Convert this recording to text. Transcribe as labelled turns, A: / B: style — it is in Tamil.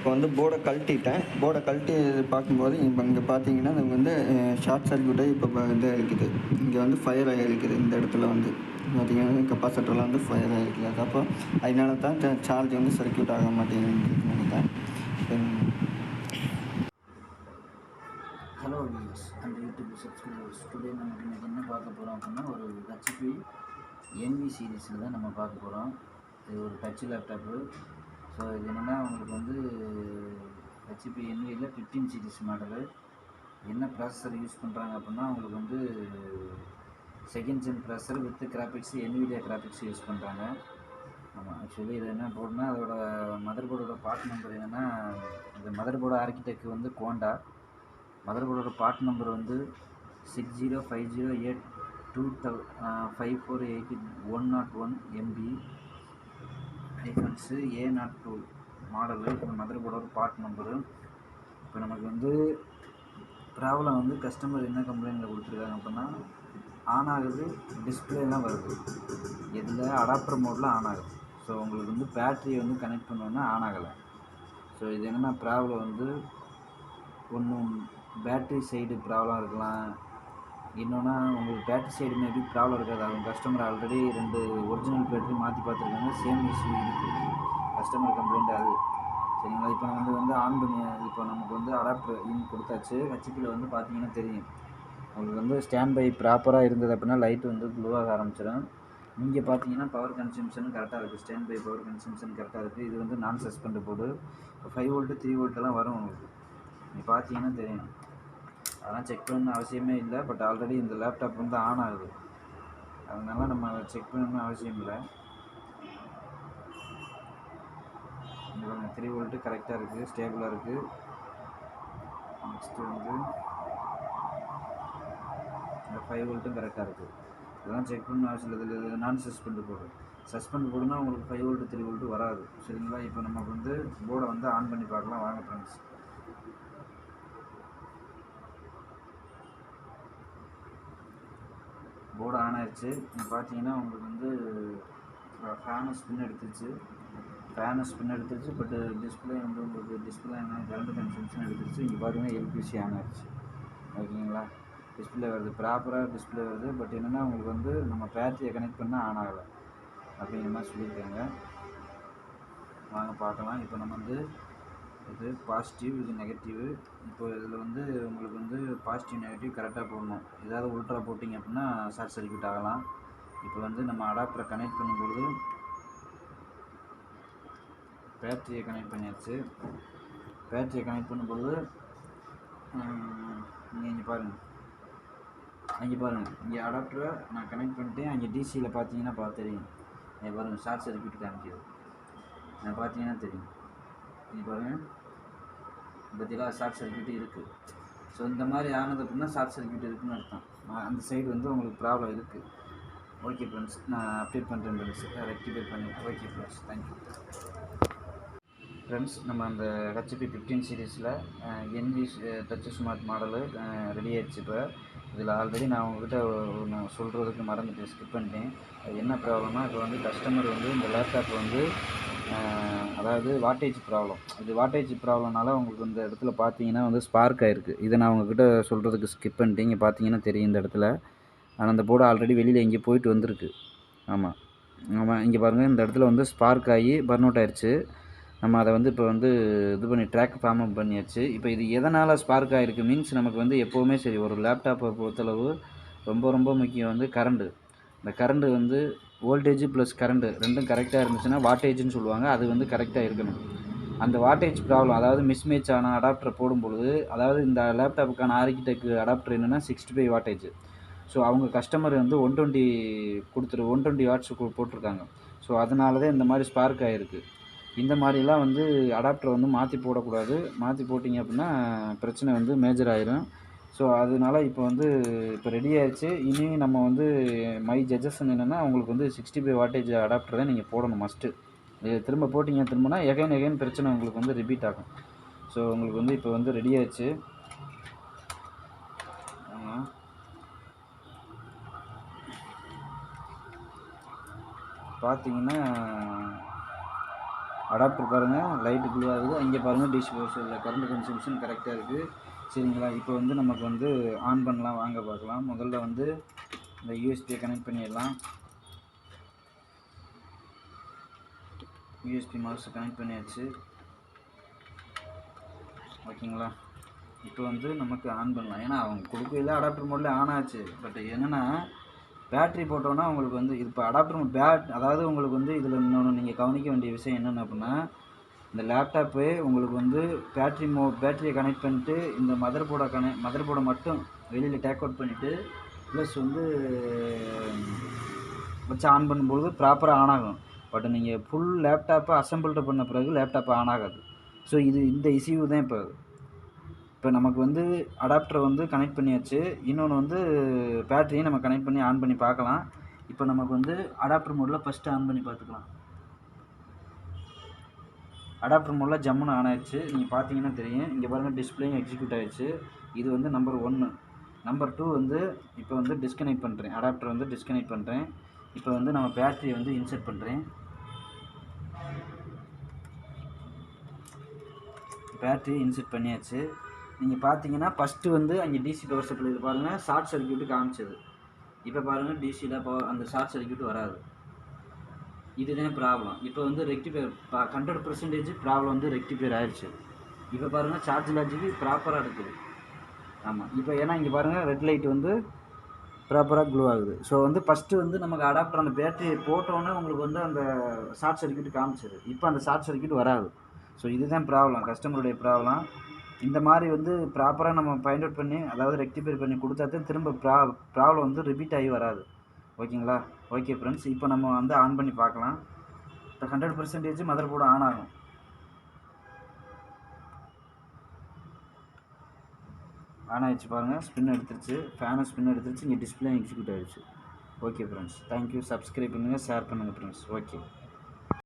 A: இப்போ வந்து போர்டை கழட்டிட்டேன். போர்டை கழட்டி பார்க்கும்போது இப்போ இங்கே பார்த்தீங்கன்னா நமக்கு வந்து ஷார்ட் சர்க்யூட்டாகி இப்போ இது இருக்குது. இங்கே வந்து ஃபயர் ஆகிருக்குது. இந்த இடத்துல வந்து பார்த்தீங்கன்னா கெப்பாசிட்டரில் வந்து ஃபயர் ஆகிருக்குது. அது அப்போ அதனால தான் சார்ஜ் வந்து சர்க்யூட் ஆக மாட்டேங்குதுன்னு நினைக்கிறேன்.
B: Hello viewers and YouTube subscribers. Today நமக்கு இன்றைக்கி என்ன பார்க்க போகிறோம் அப்படின்னா, ஒரு ஹெச்பி என்வி சீரீஸில் தான் நம்ம பார்க்க போகிறோம். இது ஒரு டச் லேப்டாப்பு. ஸோ இது என்னென்னா உங்களுக்கு வந்து ஹெச்பி என்வியில் 15 சீரீஸ் மாடலு. என்ன ப்ராசஸர் யூஸ் பண்ணுறாங்க அப்படின்னா, உங்களுக்கு வந்து second gen processor with graphics, Nvidia graphics use பண்ணுறாங்க. ஆமாம், ஆக்சுவலி இது என்ன போர்டுனா, அதோட மதர் போர்டோட பார்ட் நம்பர் என்னென்னா, இந்த மதர் போர்டு ஆர்கிடெக்ட் வந்து கோண்டா. மதர் போர்டோட பார்ட் நம்பர் வந்து 605082548101 MB ஐஃபன்ஸு A02 மாடலு. இந்த மதர் போர்டோட பார்ட் நம்பரு. இப்போ நமக்கு வந்து ப்ராப்ளம் வந்து கஸ்டமர் என்ன கம்ப்ளைண்ட்டில் கொடுத்துருக்காங்க அப்படின்னா, ஆன் ஆகுது, டிஸ்பிளேலாம் வருது. இதில் அடாப்டர் மோடில் ஆன் ஆகுது. ஸோ உங்களுக்கு வந்து பேட்ரியை வந்து கனெக்ட் பண்ணோன்னா ஆன் ஆகலை. ஸோ இது என்னென்னா ப்ராப்ளம் வந்து ஒன்றும் பேட்ரி சைடு ப்ராப்ளம் இருக்கலாம். இன்னொன்னா உங்களுக்கு பேட்ரி சைடு மேபி ப்ராப்ளம் இருக்காது. அவங்க கஸ்டமர் ஆல்ரெடி 2 ஒரிஜினல் பேட்ரி மாற்றி பார்த்துருக்காங்க. சேம் இஷ்யூ இருக்குது. கஸ்டமர் கம்ப்ளைண்ட் அது சரிங்களா. இப்போ வந்து ஆன் பண்ணி இப்போ நமக்கு வந்து அடாப்டர் இன் கொடுத்தாச்சு. ஹெச்பியில் வந்து பார்த்தீங்கன்னா தெரியும், உங்களுக்கு வந்து ஸ்டாண்ட் பை ப்ராப்பராக இருந்தது அப்படின்னா லைட் வந்து க்ளோவாக ஆரம்பிச்சிடும். இங்கே பார்த்தீங்கன்னா பவர் கன்சம்ஷன் கரெக்டாக இருக்குது. ஸ்டாண்ட் பை பவர் கன்சம்ஷன் கரெக்டாக இருக்குது. இது வந்து நான் சஸ்பெண்ட் போர்டு. 5 வோல்ட்டு 3 வோல்ட்டெல்லாம் வரும் உங்களுக்கு. நீங்கள் பார்த்தீங்கன்னா தெரியும். அதெல்லாம் செக் பண்ணணும்னு அவசியமே இல்லை. பட் ஆல்ரெடி இந்த லேப்டாப் வந்து ஆன் ஆகுது. அதனால நம்ம அதை செக் பண்ணணும்னு அவசியம் இல்லை. இங்கே 3 வோல்ட்டு கரெக்டாக இருக்குது, ஸ்டேபிளாக இருக்குது. நெக்ஸ்ட்டு வந்து இந்த 5 வோல்ட்டும் கரெக்டாக இருக்குது. இதெல்லாம் செக் பண்ணணும் அவசியம் இல்லை. இது நான் சஸ்பெண்ட் போர்டு. சஸ்பெண்ட் போர்டுனா உங்களுக்கு 5 வோல்ட்டு 3 வோல்ட்டு வராது சரிங்களா. இப்போ நமக்கு வந்து போர்டை வந்து ஆன் பண்ணி பார்க்கலாம் வாங்க ஃப்ரெண்ட்ஸ். போர்டு ஆன் ஆயிடுச்சு. நீங்கள் பார்த்தீங்கன்னா உங்களுக்கு வந்து ஃபேனு ஸ்பின் எடுத்துருச்சு. பட் டிஸ்பிளே வந்து உங்களுக்கு டிஸ்பிளே என்ன கரண்ட் கன்சம்ஷன் எடுத்துருச்சு. இங்கே பார்த்தீங்கன்னா எல்பிசி ஆன் ஆயிடுச்சு. ஓகேங்களா. டிஸ்பிளே வருது, ப்ராப்பராக டிஸ்பிளே வருது. பட் என்னென்னா உங்களுக்கு வந்து நம்ம பேட்டரியை கனெக்ட் பண்ணால் ஆன் ஆகலை அப்படிங்கிற மாதிரி சொல்லியிருக்காங்க. வாங்க பார்க்கலாம். இப்போ நம்ம வந்து இது பாசிட்டிவ், இது நெகட்டிவ். இப்போ இதில் வந்து உங்களுக்கு வந்து பாசிட்டிவ் நெகட்டிவ் கரெக்டாக போடணும். ஏதாவது உல்ட்ரா போட்டிங்க அப்படின்னா ஷார்ட் சர்க்யூட் ஆகலாம். இப்போ வந்து நம்ம அடாப்டரை கனெக்ட் பண்ணும்பொழுது பேட்டரியை கனெக்ட் பண்ணியாச்சு. பேட்டரியை கனெக்ட் பண்ணும்பொழுது இங்கே பாருங்கள், இங்கே அடாப்டரை நான் கனெக்ட் பண்ணிட்டேன். அங்கே டிசியில் பார்த்தீங்கன்னா தெரியும். இங்கே பாருங்கள், ஷார்ட் சர்க்யூட் காமிக்குது. நான் பார்த்தீங்கன்னா தெரியும். இங்கே பாருங்கள், பற்றிலாம் ஷார்ட் சர்க்யூட் இருக்குது. ஸோ இந்த மாதிரி ஆனது அப்படின்னா ஷார்ட் சர்க்யூட் இருக்குதுன்னு அர்த்தம். அந்த சைடு வந்து உங்களுக்கு ப்ராப்ளம் இருக்குது. ஓகே ஃப்ரெண்ட்ஸ், நான் அப்டேட் பண்ணுறேன் ஃப்ரெண்ட்ஸ், ரெக்டிஃபை பண்ணி. Okay friends, thank you friends. நம்ம அந்த ஹெச்பி 15 சீரீஸில் envy touch smart model ready ஆகிடுச்சு. இப்போ இதில் ஆல்ரெடி நான் உங்கள்கிட்ட நான் சொல்கிறதுக்கு மறந்துட்டு ஸ்கிப் பண்ணிட்டேன். அது என்ன ப்ராப்ளம்னா, இப்போ வந்து கஸ்டமர் வந்து இந்த லேப்டாப் வந்து அதாவது வாட்டேஜ் ப்ராப்ளம். இது வாட்டேஜ் ப்ராப்ளம்னால உங்களுக்கு இந்த இடத்துல பார்த்தீங்கன்னா வந்து ஸ்பார்க் ஆகிருக்கு. இதை நான் உங்கள்கிட்ட சொல்கிறதுக்கு ஸ்கிப் பண்ணிட்டேன். இங்கே பார்த்தீங்கன்னா தெரியும் இந்த இடத்துல. ஆனால் அந்த போர்டு ஆல்ரெடி வெளியில் எங்கேயும் போயிட்டு வந்திருக்கு. ஆமாம், இங்கே பாருங்கள், இந்த இடத்துல வந்து ஸ்பார்க் ஆகி பர்ன் அவுட் ஆயிடுச்சு. நம்ம அதை வந்து இப்போ வந்து இது பண்ணி ட்ராக் ஃபார்ம் அப் பண்ணியாச்சு. இப்போ இது எதனால் ஸ்பார்க் ஆகிருக்கு மீன்ஸ் நமக்கு வந்து எப்போவுமே சரி, ஒரு லேப்டாப்பை பொறுத்தளவு ரொம்ப ரொம்ப முக்கியம் வந்து கரண்ட்டு. இந்த கரண்ட்டு வந்து வோல்டேஜ் ப்ளஸ் கரண்ட்டு ரெண்டும் கரெக்டாக இருந்துச்சுன்னா வாட்டேஜ்னு சொல்லுவாங்க. அது வந்து கரெக்டாக இருக்கணும். அந்த வாட்டேஜ் ப்ராப்ளம், அதாவது மிஸ்மேட்ச் ஆன அடாப்டரை போடும்பொழுது, அதாவது இந்த லேப்டாப்புக்கான ஆர்கிடெக்ட் அடாப்டர் என்னென்னா 65 வாட்டேஜ். ஸோ அவங்க கஸ்டமர் வந்து 120 வாட்ஸ் போட்டிருக்காங்க. ஸோ அதனால தான் இந்த மாதிரி ஸ்பார்க் ஆகிருக்கு. இந்த மாதிரிலாம் வந்து அடாப்டரை வந்து மாற்றி போடக்கூடாது. மாற்றி போட்டிங்க அப்படின்னா பிரச்சனை வந்து மேஜர் ஆயிரும். ஸோ அதனால இப்போ ரெடி ஆயிடுச்சு. இனி நம்ம வந்து மை சஜஷன் என்னென்னா, உங்களுக்கு வந்து 65 வாட்டேஜ் அடாப்டர் தான் நீங்கள் போடணும் மஸ்ட்டு. இது திரும்ப போட்டிங்க திரும்பினா எகைன் பிரச்சனை உங்களுக்கு வந்து ரிப்பீட் ஆகும். ஸோ உங்களுக்கு வந்து இப்போ வந்து ரெடி ஆயிடுச்சு. பார்த்தீங்கன்னா அடாப்டர் பாருங்கள் லைட்டு ப்ளூ ஆகுது, அங்கே பாருங்கள் டிசி பவர் கரண்ட் கன்சம்ஷன் கரெக்டாக இருக்குது. சரிங்களா, இப்போ வந்து நமக்கு வந்து ஆன் பண்ணலாம், வாங்க பார்க்கலாம். முதல்ல வந்து இந்த யூஎஸ்பியை கனெக்ட் பண்ணிடலாம். யூஎஸ்பி மவுஸை கனெக்ட் பண்ணியாச்சு. ஓகேங்களா, இப்போ வந்து நமக்கு ஆன் பண்ணலாம். ஏன்னா அவங்க கொடுக்கல அடாப்டர் மோடில் ஆன் ஆச்சு. பட் என்னென்னா பேட்ரி போட்டோன்னா உங்களுக்கு வந்து இப்போ அடாப்டர் மோட் அதாவது உங்களுக்கு வந்து இதில் இன்னொன்று நீங்கள் கவனிக்க வேண்டிய விஷயம் என்னென்ன அப்படின்னா, இந்த லேப்டாப்பு உங்களுக்கு வந்து பேட்டரியை கனெக்ட் பண்ணிட்டு இந்த மதர் போர்டை மட்டும் வெளியில் டேக் அவுட் பண்ணிவிட்டு ப்ளஸ் வந்து வச்சு ஆன் பண்ணும்போது ப்ராப்பராக ஆன் ஆகும். பட் நீங்கள் ஃபுல் லேப்டாப்பை அசம்பிள்டு பண்ண பிறகு லேப்டாப் ஆன் ஆகாது. ஸோ இந்த இஷ்யூ தான் இப்போ நமக்கு வந்து அடாப்டரை வந்து கனெக்ட் பண்ணியாச்சு. இன்னொன்று வந்து பேட்டரியை நம்ம கனெக்ட் பண்ணி ஆன் பண்ணி பார்க்கலாம். இப்போ நமக்கு வந்து அடாப்டர் மோடில் ஃபஸ்ட்டு ஆன் பண்ணி பார்த்துக்கலாம். அடாப்டர் மோடில் ஜம்முன்னு ஆன் ஆயிடுச்சு. நீங்கள் பார்த்தீங்கன்னா தெரியும், இங்கே பாருங்கள் டிஸ்பிளேயும் எக்ஸிக்யூட் ஆகிடுச்சு. இது வந்து நம்பர் 1. நம்பர் 2 வந்து இப்போ வந்து டிஸ்கனெக்ட் பண்ணுறேன். அடாப்டர் வந்து டிஸ்கனெக்ட் பண்ணுறேன். இப்போ வந்து நம்ம பேட்டரியை வந்து இன்சர்ட் பண்ணுறேன். பேட்டரி இன்சர்ட் பண்ணியாச்சு. நீங்கள் பார்த்தீங்கன்னா ஃபஸ்ட்டு வந்து அங்கே டிசி பவர் சப்ளையில் பாருங்கள் ஷார்ட் சர்க்யூட்டு காமிச்சது. இப்போ பாருங்கள் டிசியில் அந்த ஷார்ட் சர்க்யூட் வராது. இதுதான் ப்ராப்ளம். இப்போ வந்து ரெக்டிஃபையர் 100% ப்ராப்ளம் வந்து ரெக்டிஃபையர் ஆயிடுச்சு. இப்போ பாருங்கள் சார்ஜ் லாஜிக்கு ப்ராப்பராக இருக்குது. ஆமாம், இப்போ ஏன்னா இங்கே பாருங்கள் ரெட் லைட் வந்து ப்ராப்பராக க்ளோ ஆகுது. ஸோ வந்து ஃபஸ்ட்டு வந்து நமக்கு அடாப்டர் அந்த பேட்டரி போட்டோன்னே உங்களுக்கு வந்து அந்த ஷார்ட் சர்க்யூட் காமிச்சிது. இப்போ அந்த ஷார்ட் சர்க்யூட் வராது. ஸோ இதுதான் ப்ராப்ளம், கஸ்டமருடைய ப்ராப்ளம். இந்த மாதிரி வந்து ப்ராப்பராக நம்ம ஃபைண்ட் அவுட் பண்ணி அதாவது ரெக்டிஃபை பண்ணி கொடுத்தா தான் திரும்ப ப்ராப்ளம் வந்து ரிப்பீட் ஆகி வராது. ஓகேங்களா? ஓகே ஃப்ரெண்ட்ஸ், இப்போ நம்ம வந்து ஆன் பண்ணி பார்க்கலாம். இப்போ 100% மதர் போர்டு ஆன் ஆகும். ஆன் ஆகிடுச்சு பாருங்கள், ஸ்பின் எடுத்துருச்சு, ஃபேனும் ஸ்பின் எடுத்துருச்சு, இங்கே டிஸ்பிளே எக்ஸிக்யூட் ஆகிடுச்சு. Okay friends, thank you. சப்ஸ்கிரைப் பண்ணுங்கள், ஷேர் பண்ணுங்கள் ஃப்ரெண்ட்ஸ். ஓகே.